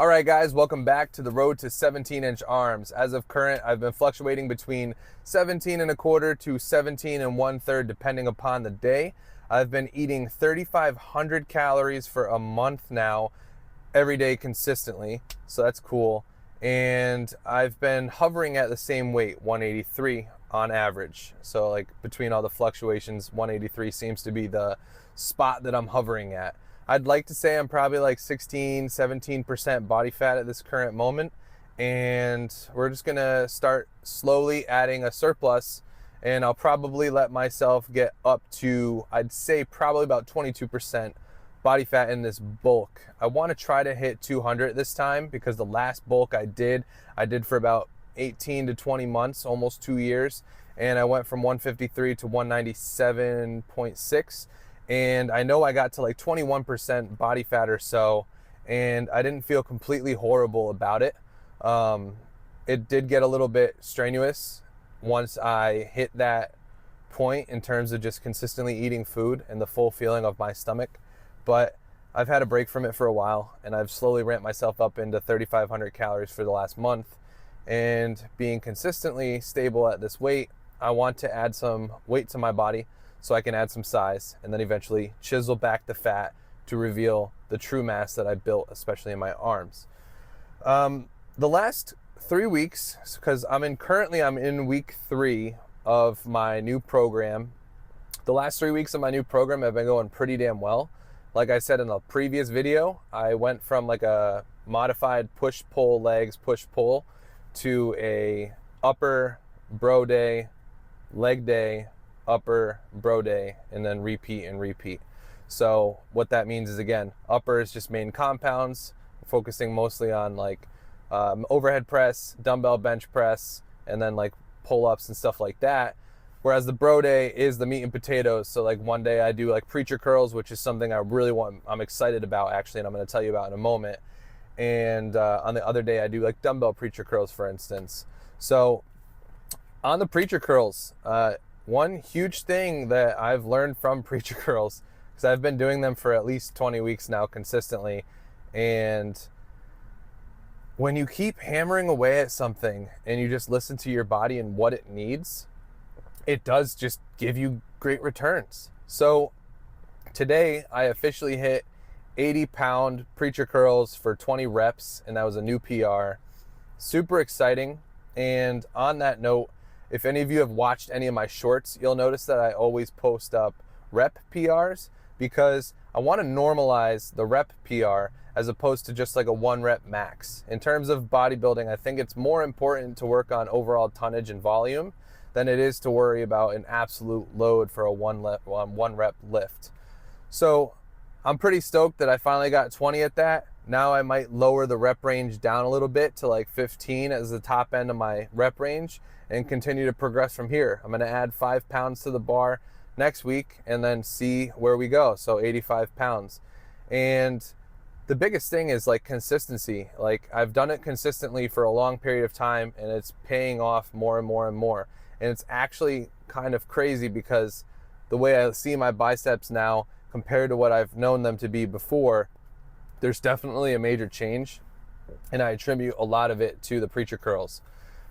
All right, guys, welcome back to the road to 17-inch arms. As of current, I've been fluctuating between 17 and a quarter to 17 and 1/3, depending upon the day. I've been eating 3,500 calories for a month now, every day consistently, so that's cool. And I've been hovering at the same weight, 183 on average. So like between all the fluctuations, 183 seems to be the spot that I'm hovering at. I'd like to say I'm probably like 16, 17% body fat at this current moment. And we're just gonna start slowly adding a surplus, and I'll probably let myself get up to, I'd say probably about 22% body fat in this bulk. I want to try to hit 200 this time, because the last bulk I did for about 18 to 20 months, almost 2 years, and I went from 153 to 197.6, and I know I got to like 21% body fat or so, and I didn't feel completely horrible about it. It did get a little bit strenuous once I hit that point in terms of just consistently eating food and the full feeling of my stomach. But I've had a break from it for a while, and I've slowly ramped myself up into 3,500 calories for the last month. And being consistently stable at this weight, I want to add some weight to my body so I can add some size, and then eventually chisel back the fat to reveal the true mass that I built, especially in my arms. The last 3 weeks, because I'm in week 3 of my new program. The last 3 weeks of my new program have been going pretty damn well. Like I said in the previous video, I went from like a modified push-pull legs, push-pull, to a upper bro day, leg day, upper bro day, and then repeat and repeat. So what that means is, again, upper is just main compounds, focusing mostly on like overhead press, dumbbell bench press, and then like pull-ups and stuff like that. Whereas the bro day is the meat and potatoes. So like one day I do like preacher curls, which is something I'm excited about actually, and I'm going to tell you about in a moment. And on the other day I do like dumbbell preacher curls, for instance. So on the preacher curls, one huge thing that I've learned from preacher curls, because I've been doing them for at least 20 weeks now consistently, and when you keep hammering away at something and you just listen to your body and what it needs, it does just give you great returns. So today I officially hit 80-pound preacher curls for 20 reps, and that was a new PR. Super exciting. And on that note, if any of you have watched any of my shorts, you'll notice that I always post up rep PRs, because I want to normalize the rep PR as opposed to just like a 1 rep max. In terms of bodybuilding, I think it's more important to work on overall tonnage and volume than it is to worry about an absolute load for a one rep lift. So I'm pretty stoked that I finally got 20 at that. Now I might lower the rep range down a little bit to like 15 as the top end of my rep range, and continue to progress from here. I'm going to add 5 pounds to the bar next week and then see where we go. So 85 pounds. And the biggest thing is like consistency. Like I've done it consistently for a long period of time, and it's paying off more and more and more. And it's actually kind of crazy, because the way I see my biceps now compared to what I've known them to be before, there's definitely a major change, and I attribute a lot of it to the preacher curls.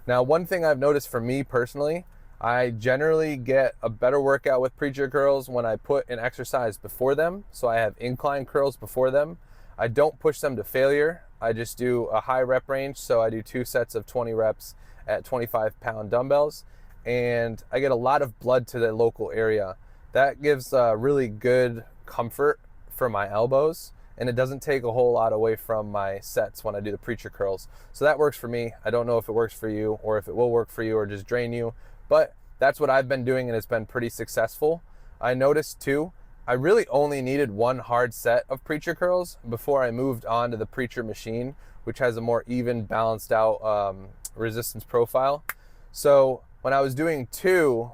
Now, one thing I've noticed for me personally, I generally get a better workout with preacher curls when I put an exercise before them. So I have incline curls before them. I don't push them to failure. I just do a high rep range. So I do 2 sets of 20 reps at 25-pound dumbbells, and I get a lot of blood to the local area. That gives really good comfort for my elbows, and it doesn't take a whole lot away from my sets when I do the preacher curls. So that works for me. I don't know if it works for you, or if it will work for you or just drain you, but that's what I've been doing, and it's been pretty successful. I noticed too, I really only needed 1 hard set of preacher curls before I moved on to the preacher machine, which has a more even, balanced out resistance profile. So when I was doing 2,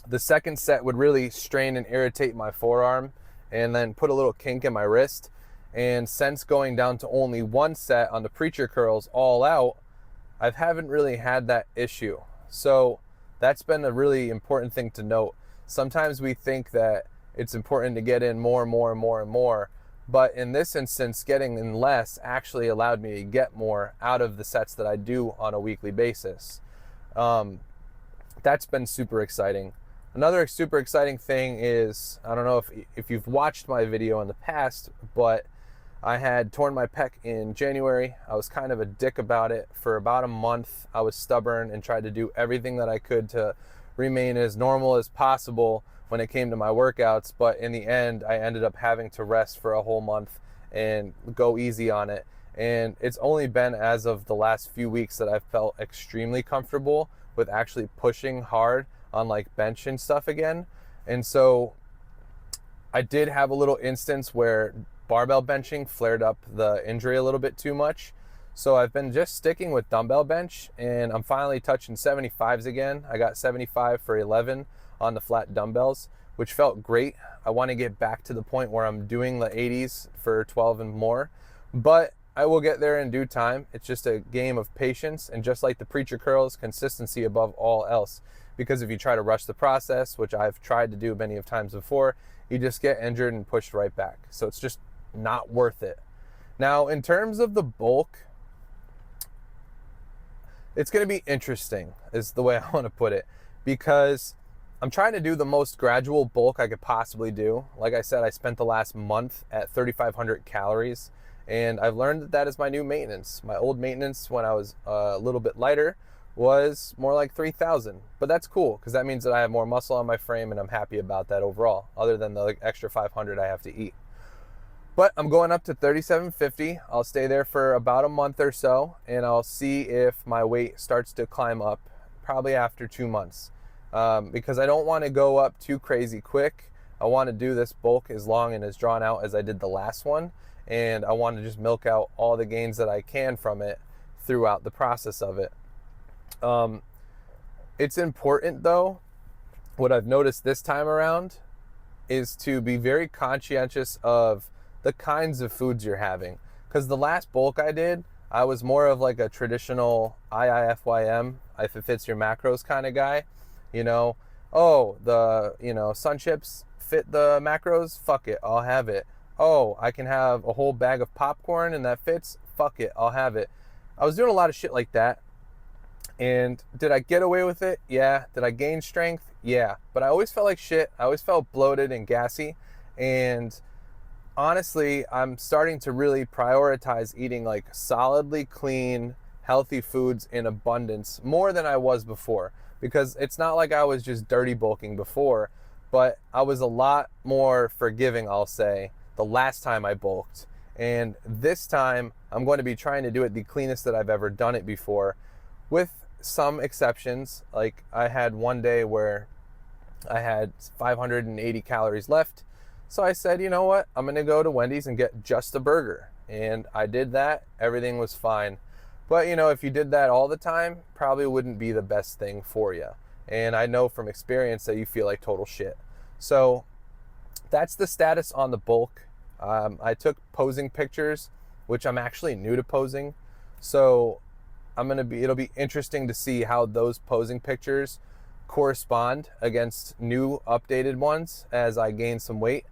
the second set would really strain and irritate my forearm, and then put a little kink in my wrist. And since going down to only 1 set on the preacher curls all out, I haven't really had that issue. So that's been a really important thing to note. Sometimes we think that it's important to get in more and more and more and more, But in this instance, getting in less actually allowed me to get more out of the sets that I do on a weekly basis. That's been super exciting. Another super exciting thing is, I don't know if you've watched my video in the past, but I had torn my pec in January. I was kind of a dick about it for about a month. I was stubborn and tried to do everything that I could to remain as normal as possible when it came to my workouts. But in the end, I ended up having to rest for a whole month and go easy on it. And it's only been as of the last few weeks that I've felt extremely comfortable with actually pushing hard on like bench and stuff again. And so I did have a little instance where barbell benching flared up the injury a little bit too much. So I've been just sticking with dumbbell bench, and I'm finally touching 75s again. I got 75 for 11 on the flat dumbbells, which felt great. I want to get back to the point where I'm doing the 80s for 12 and more, but I will get there in due time. It's just a game of patience, and just like the preacher curls, consistency above all else. Because if you try to rush the process, which I've tried to do many of times before, you just get injured and pushed right back. So it's just not worth it. Now, in terms of the bulk, it's going to be interesting, is the way I want to put it, because I'm trying to do the most gradual bulk I could possibly do. Like I said, I spent the last month at 3,500 calories, and I've learned that that is my new maintenance. My old maintenance when I was a little bit lighter was more like 3,000, but that's cool because that means that I have more muscle on my frame, and I'm happy about that overall, other than the extra 500 I have to eat. But I'm going up to 3,750. I'll stay there for about a month or so, and I'll see if my weight starts to climb up probably after 2 months, because I don't want to go up too crazy quick. I want to do this bulk as long and as drawn out as I did the last one, and I want to just milk out all the gains that I can from it throughout the process of it. It's important though, what I've noticed this time around is to be very conscientious of the kinds of foods you're having. Because the last bulk I did, I was more of like a traditional IIFYM, if it fits your macros kind of guy. Sun chips fit the macros, fuck it, I'll have it. Oh, I can have a whole bag of popcorn and that fits, fuck it, I'll have it. I was doing a lot of shit like that. And did I get away with it? Yeah. Did I gain strength? Yeah. But I always felt like shit. I always felt bloated and gassy. And honestly, I'm starting to really prioritize eating like solidly clean, healthy foods in abundance more than I was before. Because it's not like I was just dirty bulking before, but I was a lot more forgiving, I'll say, the last time I bulked. And this time, I'm going to be trying to do it the cleanest that I've ever done it before, with some exceptions. Like I had one day where I had 580 calories left. So I said, you know what? I'm going to go to Wendy's and get just a burger. And I did that. Everything was fine. But if you did that all the time, probably wouldn't be the best thing for you. And I know from experience that you feel like total shit. So that's the status on the bulk. I took posing pictures, which I'm actually new to posing. So it'll be interesting to see how those posing pictures correspond against new updated ones as I gain some weight.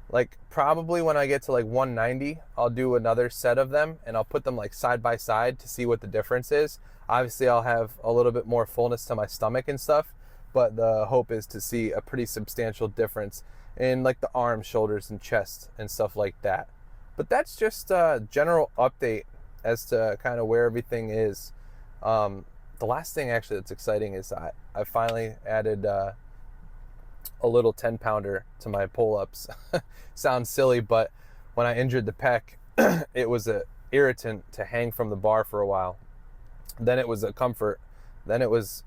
Like probably when I get to like 190, I'll do another set of them and I'll put them like side by side to see what the difference is. Obviously I'll have a little bit more fullness to my stomach and stuff, but the hope is to see a pretty substantial difference in like the arms, shoulders, and chest and stuff like that. But that's just a general update as to kind of where everything is. The last thing actually that's exciting is I finally added a little 10-pounder to my pull-ups. Sounds silly, but when I injured the pec, it was an irritant to hang from the bar for a while. Then it was a comfort. Then it was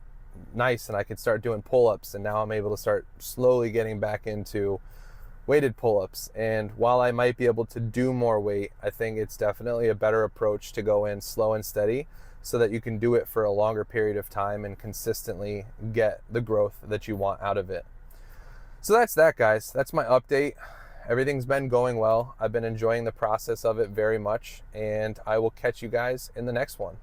nice and I could start doing pull-ups, and now I'm able to start slowly getting back into weighted pull-ups. And while I might be able to do more weight, I think it's definitely a better approach to go in slow and steady so that you can do it for a longer period of time and consistently get the growth that you want out of it. So that's that, guys. That's my update. Everything's been going well. I've been enjoying the process of it very much, and I will catch you guys in the next one.